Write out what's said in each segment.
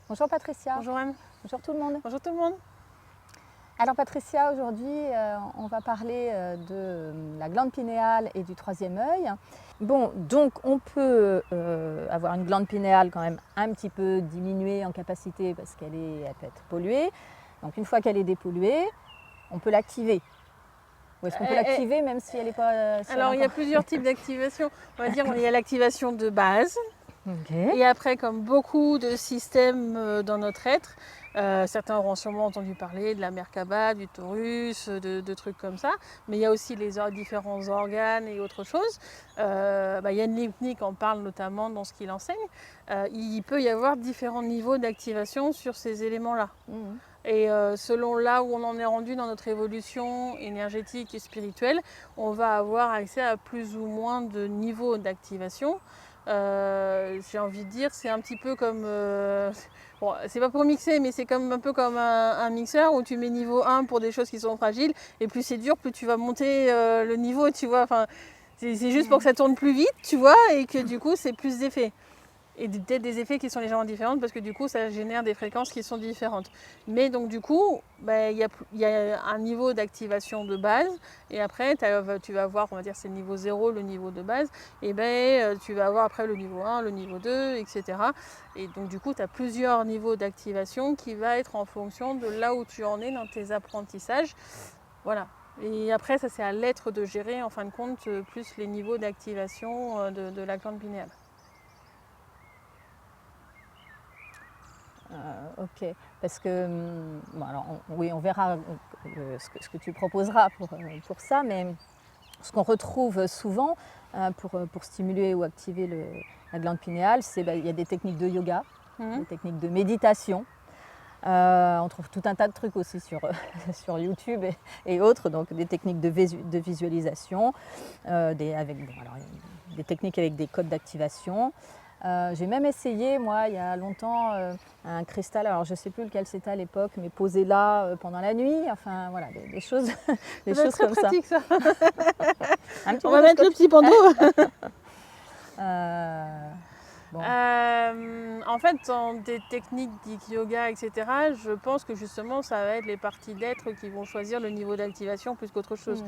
Bonjour Patricia. Bonjour Anne. Bonjour tout le monde. Bonjour tout le monde. Alors Patricia, aujourd'hui on va parler de la glande pinéale et du troisième œil. Bon, donc on peut avoir une glande pinéale quand même un petit peu diminuée en capacité parce qu'elle peut être polluée. Donc une fois qu'elle est dépolluée, on peut l'activer. Ou est-ce qu'on peut l'activer même si elle n'est pas... Alors il y a plusieurs types d'activation. On va dire il y a l'activation de base. Okay. Et après, comme beaucoup de systèmes dans notre être, certains auront sûrement entendu parler de la Merkaba, du Taurus, de trucs comme ça. Mais il y a aussi les différents organes et autre chose. Yann Lipnik en parle notamment dans ce qu'il enseigne. Il peut y avoir différents niveaux d'activation sur ces éléments-là. Et selon là où on en est rendu dans notre évolution énergétique et spirituelle, on va avoir accès à plus ou moins de niveaux d'activation. J'ai envie de dire, c'est un petit peu comme... bon, c'est pas pour mixer, mais c'est comme, un peu comme un mixeur où tu mets niveau 1 pour des choses qui sont fragiles, et plus c'est dur, plus tu vas monter le niveau, tu vois. Enfin, c'est juste pour que ça tourne plus vite, tu vois, et que du coup, c'est plus d'effets. Et peut-être des effets qui sont légèrement différents parce que du coup ça génère des fréquences qui sont différentes. Mais donc du coup, y a un niveau d'activation de base et après tu vas avoir, on va dire c'est le niveau 0, le niveau de base, et tu vas avoir après le niveau 1, le niveau 2, etc. Et donc du coup tu as plusieurs niveaux d'activation qui va être en fonction de là où tu en es dans tes apprentissages. Voilà. Et après ça c'est à l'être de gérer en fin de compte plus les niveaux d'activation de la glande pinéale. Ok, parce que bon, alors, on verra ce que tu proposeras pour ça, mais ce qu'on retrouve souvent pour stimuler ou activer la glande pinéale, c'est il y a des techniques de yoga, des techniques de méditation. On trouve tout un tas de trucs aussi sur YouTube et autres, donc des techniques de visualisation, des techniques avec des codes d'activation. J'ai même essayé, moi, il y a longtemps, un cristal, alors je ne sais plus lequel c'était à l'époque, mais posé là pendant la nuit, enfin voilà, des choses, des choses très comme pratique, ça. On va mettre le petit bandeau. Bon. En fait, dans des techniques dites yoga, etc., je pense que justement, ça va être les parties d'être qui vont choisir le niveau d'activation plus qu'autre chose.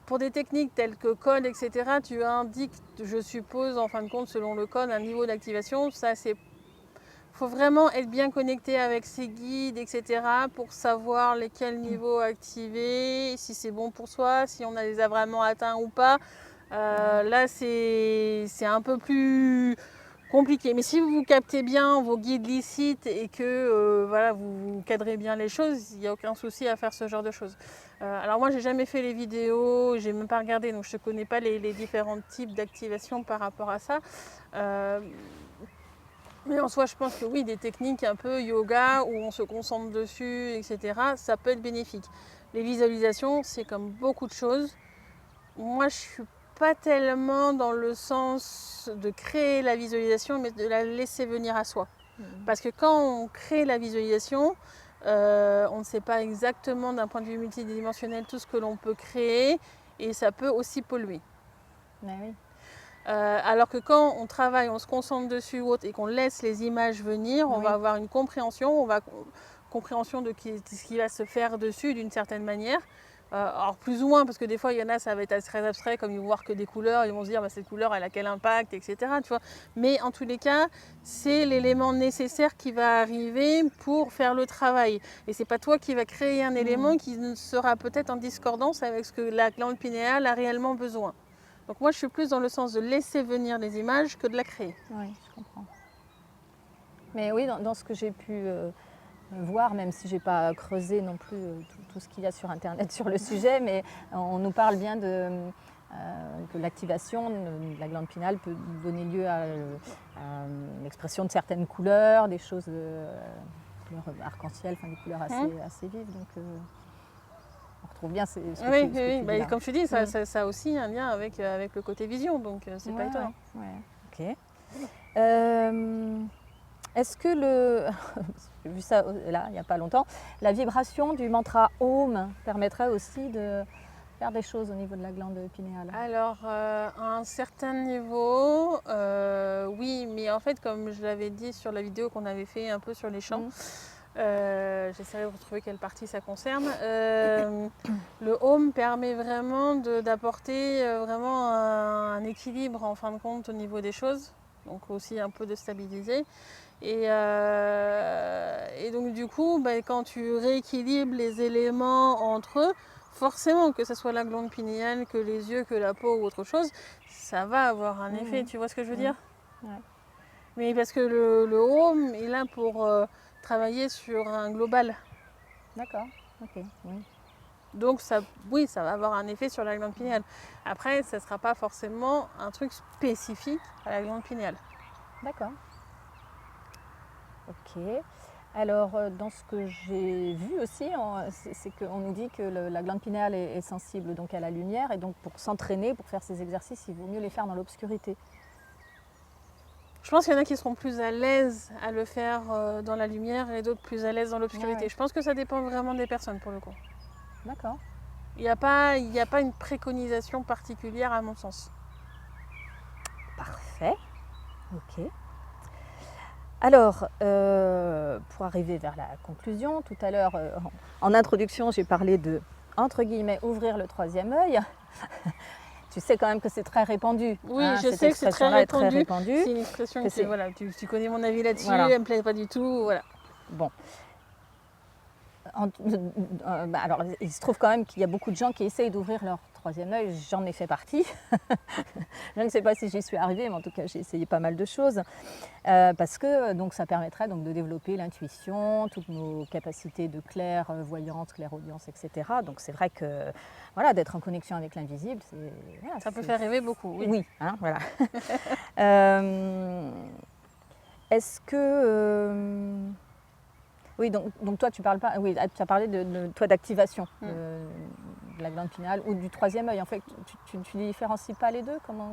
Pour des techniques telles que code, etc., tu indiques, je suppose, en fin de compte, selon le code, un niveau d'activation. Ça, c'est... faut vraiment être bien connecté avec ses guides, etc., pour savoir lesquels niveaux activer, si c'est bon pour soi, si on les a vraiment atteints ou pas. Là, c'est un peu plus compliqué. Mais si vous captez bien vos guides licites et que voilà, vous cadrez bien les choses, il n'y a aucun souci à faire ce genre de choses. Alors moi, j'ai jamais fait les vidéos, j'ai même pas regardé, donc je ne connais pas les différents types d'activation par rapport à ça. Mais en soi, je pense que oui, des techniques un peu yoga où on se concentre dessus, etc., ça peut être bénéfique. Les visualisations, c'est comme beaucoup de choses. Moi, je suis pas tellement dans le sens de créer la visualisation, mais de la laisser venir à soi. Parce que quand on crée la visualisation, on ne sait pas exactement d'un point de vue multidimensionnel tout ce que l'on peut créer et ça peut aussi polluer. Oui. Alors que quand on travaille, on se concentre dessus ou autre, et qu'on laisse les images venir, on va avoir une compréhension, compréhension de ce qui va se faire dessus d'une certaine manière. Alors plus ou moins, parce que des fois il y en a, ça va être très abstrait, comme ils vont voir que des couleurs, ils vont se dire cette couleur elle a quel impact, etc. Tu vois. Mais en tous les cas, c'est l'élément nécessaire qui va arriver pour faire le travail. Et c'est pas toi qui va créer un élément qui sera peut-être en discordance avec ce que la glande pinéale a réellement besoin. Donc moi je suis plus dans le sens de laisser venir les images que de la créer. Oui, je comprends. Mais oui, dans ce que j'ai pu voir, même si je n'ai pas creusé non plus tout ce qu'il y a sur Internet sur le sujet, mais on nous parle bien que l'activation de la glande pinéale peut donner lieu à l'expression de certaines couleurs, des choses couleurs arc-en-ciel, enfin des couleurs assez vives. Donc on retrouve bien ce que tu dis là. Comme je te dis, ça a aussi un lien avec le côté vision, donc c'est pas étonnant. Ok. Est-ce que j'ai vu ça là il n'y a pas longtemps, la vibration du mantra Om permettrait aussi faire des choses au niveau de la glande pinéale? Alors, à un certain niveau, oui, mais en fait, comme je l'avais dit sur la vidéo qu'on avait fait un peu sur les champs, j'essaierai de retrouver quelle partie ça concerne. Le home permet vraiment d'apporter vraiment un équilibre en fin de compte au niveau des choses, donc aussi un peu de stabiliser. Et donc du coup, quand tu rééquilibres les éléments entre eux, forcément que ce soit la glande pinéale, que les yeux, que la peau ou autre chose, ça va avoir un effet, tu vois ce que je veux dire? Ouais. Mais parce que le home est là pour travailler sur un global. D'accord, ok. Oui. Donc ça, oui, ça va avoir un effet sur la glande pinéale. Après, ça ne sera pas forcément un truc spécifique à la glande pinéale. D'accord. Ok. Alors, dans ce que j'ai vu aussi, c'est qu'on nous dit que la glande pinéale est sensible donc à la lumière, et donc pour s'entraîner, pour faire ces exercices, il vaut mieux les faire dans l'obscurité. Je pense qu'il y en a qui seront plus à l'aise à le faire dans la lumière et d'autres plus à l'aise dans l'obscurité. Ouais. Je pense que ça dépend vraiment des personnes pour le coup. D'accord. Il n'y a pas une préconisation particulière à mon sens. Parfait. Ok. Alors, pour arriver vers la conclusion, tout à l'heure, en introduction, j'ai parlé de, entre guillemets, ouvrir le troisième œil. Tu sais quand même que c'est très répandu. Oui, hein, je cette sais que c'est très expression-là est répandu. C'est une expression que voilà, tu connais mon avis là-dessus, voilà. elle ne me plaît pas du tout. Voilà. Bon. Alors, il se trouve quand même qu'il y a beaucoup de gens qui essayent d'ouvrir leur troisième œil. J'en ai fait partie. Je ne sais pas si j'y suis arrivée, mais en tout cas, j'ai essayé pas mal de choses. Parce que donc, ça permettrait donc, de développer l'intuition, toutes nos capacités de clairvoyance, clairaudience, etc. Donc, c'est vrai que voilà, d'être en connexion avec l'invisible, voilà, ça peut faire rêver beaucoup. Oui, oui hein, voilà. Est-ce que... Oui, donc toi, tu parles pas. Oui, tu as parlé toi d'activation de la glande pinéale ou du troisième œil. En fait, tu ne différencies pas les deux. Comment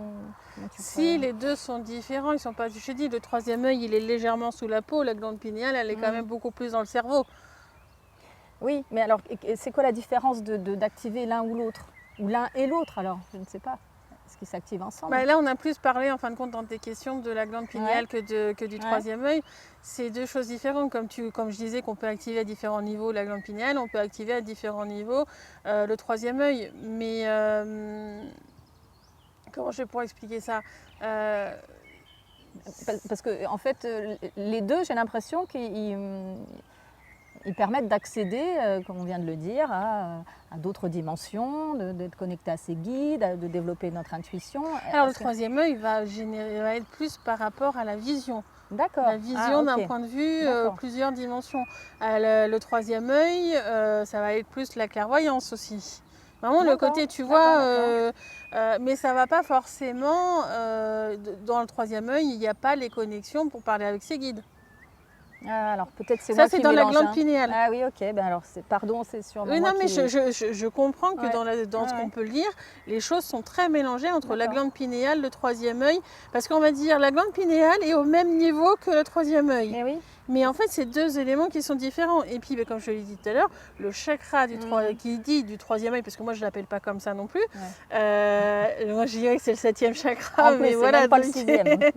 tu Si les deux sont différents, ils sont pas. Je te dis, le troisième œil, il est légèrement sous la peau. La glande pinéale, elle est quand même beaucoup plus dans le cerveau. Oui, mais alors, c'est quoi la différence d'activer l'un ou l'autre, ou l'un et l'autre alors? Je ne sais pas. Est-ce qu'ils s'activent ensemble? Là, on a plus parlé, en fin de compte, dans tes questions, de la glande pinéale que du troisième œil. C'est deux choses différentes. Comme je disais qu'on peut activer à différents niveaux la glande pinéale, on peut activer à différents niveaux le troisième œil. Mais comment je pourrais expliquer ça? Parce que, en fait, les deux, j'ai l'impression qu'ils permettent d'accéder, comme on vient de le dire, à d'autres dimensions, d'être connecté à ses guides, de développer notre intuition. Alors le troisième œil va être plus par rapport à la vision. D'accord. La vision d'un point de vue, plusieurs dimensions. Le troisième œil, ça va être plus la clairvoyance aussi. Vraiment le côté, tu vois, mais ça ne va pas forcément, dans le troisième œil, il n'y a pas les connexions pour parler avec ses guides. Ah, alors peut-être c'est moi qui dans mélange, la glande pinéale. Ah oui, ok, alors pardon, c'est sûrement oui, moi non, mais je comprends que dans ce qu'on peut lire, les choses sont très mélangées entre la glande pinéale, le troisième œil, parce qu'on va dire la glande pinéale est au même niveau que le troisième œil. Mais oui. Mais en fait, c'est deux éléments qui sont différents. Et puis, comme je l'ai dit tout à l'heure, le chakra qui dit du troisième œil, parce que moi, je ne l'appelle pas comme ça non plus. Moi, je dirais que c'est le 7e chakra. En plus, mais voilà, même pas le 6e.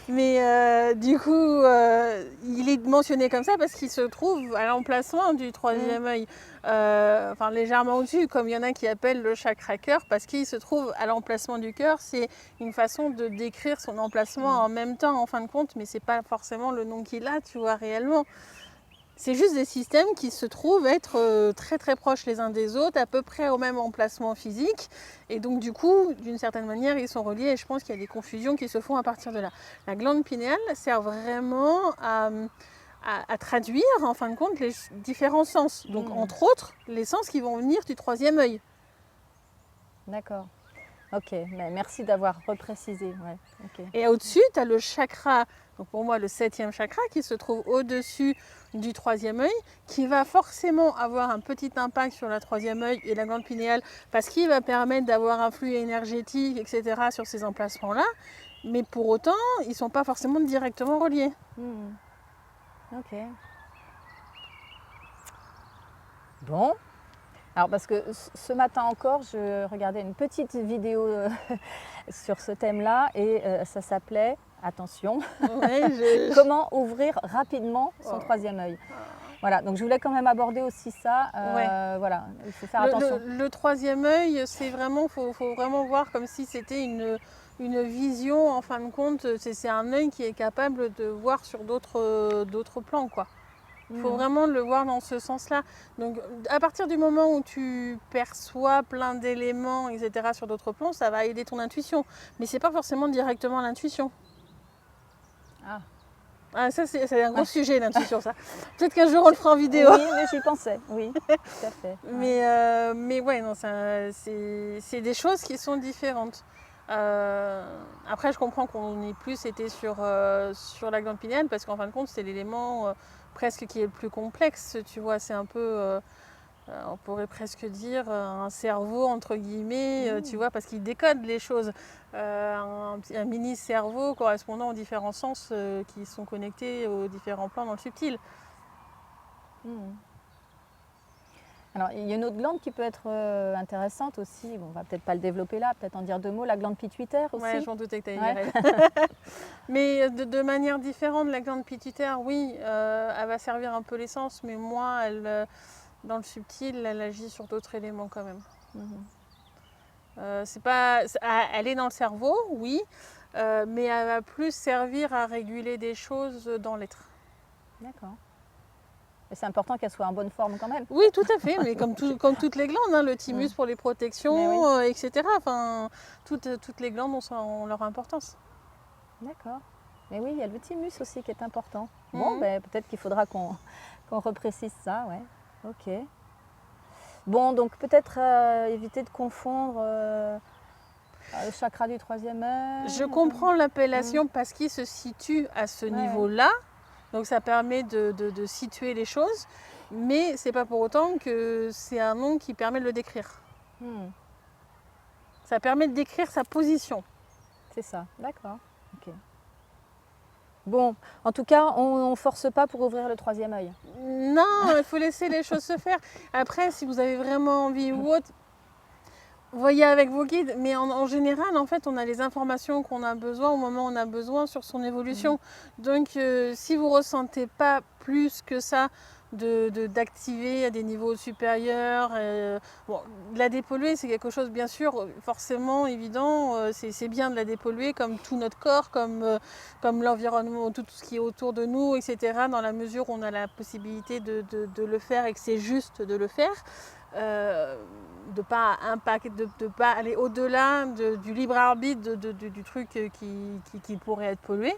Mais du coup, il est mentionné comme ça parce qu'il se trouve à l'emplacement du troisième œil. Enfin, légèrement au-dessus, comme il y en a qui appellent le chakra cœur, parce qu'il se trouve à l'emplacement du cœur. C'est une façon de décrire son emplacement en même temps, en fin de compte, mais c'est pas forcément le nom qu'il a, tu vois, réellement. C'est juste des systèmes qui se trouvent être très très proches les uns des autres, à peu près au même emplacement physique. Et donc du coup, d'une certaine manière, ils sont reliés et je pense qu'il y a des confusions qui se font à partir de là. La glande pinéale sert vraiment à traduire, en fin de compte, les différents sens. Donc entre autres, les sens qui vont venir du troisième œil. D'accord. Ok, merci d'avoir reprécisé. Ouais. Okay. Et au-dessus, tu as le chakra, donc pour moi le 7e chakra, qui se trouve au-dessus du troisième œil, qui va forcément avoir un petit impact sur la troisième œil et la glande pinéale, parce qu'il va permettre d'avoir un flux énergétique, etc. sur ces emplacements-là. Mais pour autant, ils ne sont pas forcément directement reliés. Ok. Bon. Alors parce que ce matin encore, je regardais une petite vidéo sur ce thème-là et ça s'appelait, attention, Ouais, comment ouvrir rapidement son Oh. troisième œil. Voilà, donc je voulais quand même aborder aussi ça. Voilà, il faut faire attention. Le troisième œil, c'est vraiment, faut vraiment voir comme si c'était une vision, en fin de compte, c'est un œil qui est capable de voir sur d'autres plans, quoi. Il faut vraiment le voir dans ce sens-là. Donc, à partir du moment où tu perçois plein d'éléments, etc., sur d'autres plans, ça va aider ton intuition. Mais c'est pas forcément directement l'intuition. Ah. Ah, ça, c'est un gros sujet, l'intuition, ça. Peut-être qu'un jour, on le fera en vidéo. Oui, mais j'y pensais, oui, tout à fait. Mais ouais, non, c'est des choses qui sont différentes. Après, je comprends qu'on ait plus été sur la glande pinéale parce qu'en fin de compte, c'est l'élément presque qui est le plus complexe. Tu vois, c'est un peu, on pourrait presque dire, un cerveau, entre guillemets, tu vois, parce qu'il décode les choses. Un mini-cerveau correspondant aux différents sens qui sont connectés aux différents plans dans le subtil. Alors, il y a une autre glande qui peut être intéressante aussi. Bon, on va peut-être pas le développer là, peut-être en dire deux mots. La glande pituitaire aussi. Ouais, je m'en doutais que tu allais Ouais. dire elle. Mais de manière différente, la glande pituitaire, oui, elle va servir un peu l'essence, mais moi, dans le subtil, elle agit sur d'autres éléments quand même. C'est pas, elle est dans le cerveau, oui, mais elle va plus servir à réguler des choses dans l'être. D'accord. Mais c'est important qu'elle soit en bonne forme quand même. Oui, tout à fait, mais comme toutes les glandes, hein, le thymus pour les protections, etc. Enfin, toutes les glandes ont leur importance. D'accord. Mais oui, il y a le thymus aussi qui est important. Bon, ben, peut-être qu'il faudra qu'on reprécise ça, ouais. Ok. Bon, donc peut-être éviter de confondre le chakra du troisième œil. Je comprends l'appellation parce qu'il se situe à ce niveau-là, donc ça permet de situer les choses, mais c'est pas pour autant que c'est un nom qui permet de le décrire. Ça permet de décrire sa position. C'est ça, d'accord. Ok. Bon, en tout cas, on ne force pas pour ouvrir le troisième œil. Non, il faut laisser les choses se faire. Après, si vous avez vraiment envie ou autre, voyez avec vos guides. Mais en général, en fait, on a les informations qu'on a besoin au moment où on a besoin sur son évolution. Donc, si vous ne ressentez pas plus que ça d'activer à des niveaux supérieurs. Bon, de la dépolluer, c'est quelque chose, bien sûr, forcément évident. C'est bien de la dépolluer, comme tout notre corps, comme l'environnement, tout ce qui est autour de nous, etc. Dans la mesure où on a la possibilité de le faire et que c'est juste de le faire. De pas impacter, de pas aller au-delà du libre arbitre du truc qui pourrait être pollué.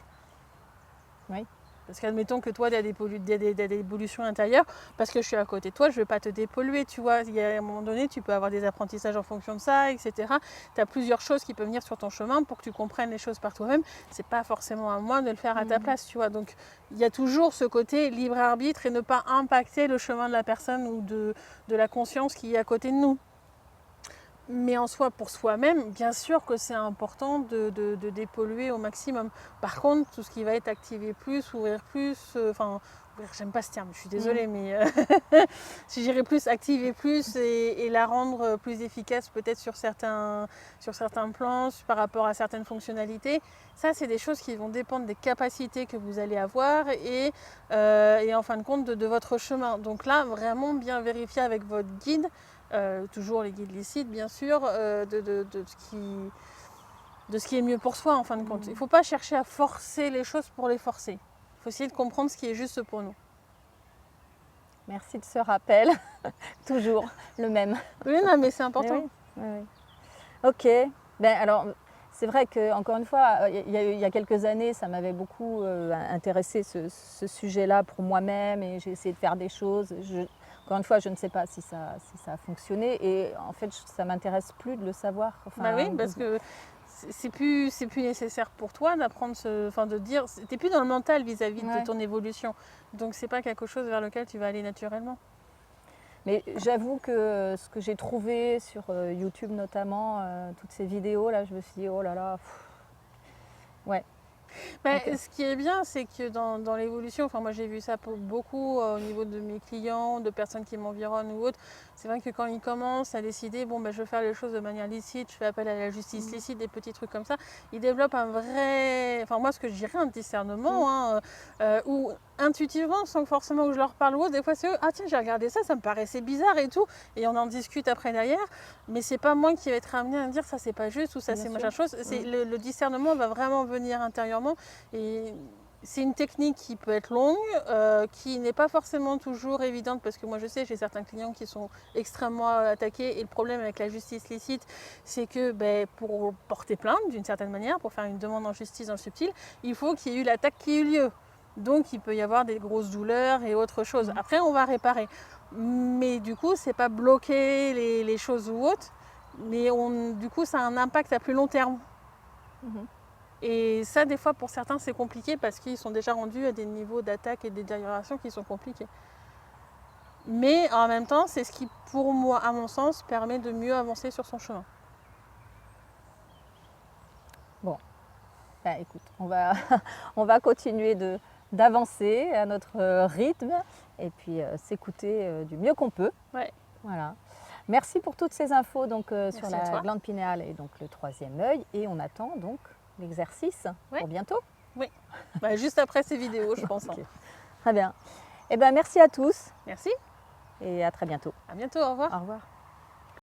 Oui. Parce qu'admettons que toi, tu as des pollutions intérieures, parce que je suis à côté de toi, je ne vais pas te dépolluer, tu vois. Il y a, à un moment donné, tu peux avoir des apprentissages en fonction de ça, etc. Tu as plusieurs choses qui peuvent venir sur ton chemin pour que tu comprennes les choses par toi-même. C'est pas forcément à moi de le faire à ta place, tu vois. Donc, il y a toujours ce côté libre arbitre et ne pas impacter le chemin de la personne ou de la conscience qui est à côté de nous. Mais en soi, pour soi-même, bien sûr que c'est important de dépolluer au maximum. Par contre, tout ce qui va être activer plus, ouvrir plus, ouvrir, j'aime pas ce terme, je suis désolée, mais si j'irais plus activer plus et la rendre plus efficace peut-être sur certains plans, par rapport à certaines fonctionnalités, ça c'est des choses qui vont dépendre des capacités que vous allez avoir et en fin de compte de votre chemin. Donc là, vraiment bien vérifier avec votre guide. Toujours les guides licites bien sûr, de ce qui est mieux pour soi en fin de compte. Il ne faut pas chercher à forcer les choses pour les forcer. Il faut essayer de comprendre ce qui est juste pour nous. Merci de ce rappel, toujours le même. Oui, non, mais c'est important. Oui. Ok, ben alors c'est vrai que encore une fois, il y a quelques années, ça m'avait beaucoup intéressé ce sujet-là pour moi-même et j'ai essayé de faire des choses. Encore une fois, je ne sais pas si ça a fonctionné et en fait, ça ne m'intéresse plus de le savoir. Enfin, oui, parce que c'est plus nécessaire pour toi d'apprendre de dire, tu n'es plus dans le mental vis-à-vis de ton évolution. Donc, ce n'est pas quelque chose vers lequel tu vas aller naturellement. Mais j'avoue que ce que j'ai trouvé sur YouTube notamment, toutes ces vidéos, là, je me suis dit, oh là là, ouais. Bah, Ok. ce qui est bien, c'est que dans l'évolution, enfin moi j'ai vu ça pour beaucoup au niveau de mes clients, de personnes qui m'environnent ou autres. C'est vrai que quand ils commencent à décider, bon, bah, je veux faire les choses de manière licite, je fais appel à la justice Mhm. licite, des petits trucs comme ça, ils développent un vrai, enfin moi ce que je dirais un discernement, hein, ou intuitivement, sans que forcément que je leur parle ou autre, des fois c'est eux, ah tiens j'ai regardé ça, ça me paraissait bizarre et tout, et on en discute après derrière, mais c'est pas moi qui vais être amenée à me dire ça c'est pas juste ou ça Bien c'est sûr. machin chose, c'est Mhm. le discernement va vraiment venir intérieurement et c'est une technique qui peut être longue, qui n'est pas forcément toujours évidente parce que moi je sais, j'ai certains clients qui sont extrêmement attaqués et le problème avec la justice licite, c'est que ben, pour porter plainte d'une certaine manière, pour faire une demande en justice dans le subtil, il faut qu'il y ait eu l'attaque qui ait eu lieu. Donc il peut y avoir des grosses douleurs et autre chose. Mhm. Après on va réparer. Mais du coup, c'est pas bloquer les choses ou autres, mais du coup ça a un impact à plus long terme. Mhm. Et ça, des fois, pour certains, c'est compliqué parce qu'ils sont déjà rendus à des niveaux d'attaque et de détérioration qui sont compliqués. Mais en même temps, c'est ce qui, pour moi, à mon sens, permet de mieux avancer sur son chemin. Bon, bah, écoute, on va continuer d'avancer à notre rythme et puis s'écouter du mieux qu'on peut. Ouais, Voilà. Merci pour toutes ces infos donc, sur merci à la toi. glande pinéale et donc le troisième œil. Et on attend donc l'exercice Ouais. pour bientôt. Oui, bah, juste après ces vidéos, je pense. Hein. Ok. Très bien. Eh ben, merci à tous Merci, et à très bientôt. à bientôt, au revoir. Au revoir.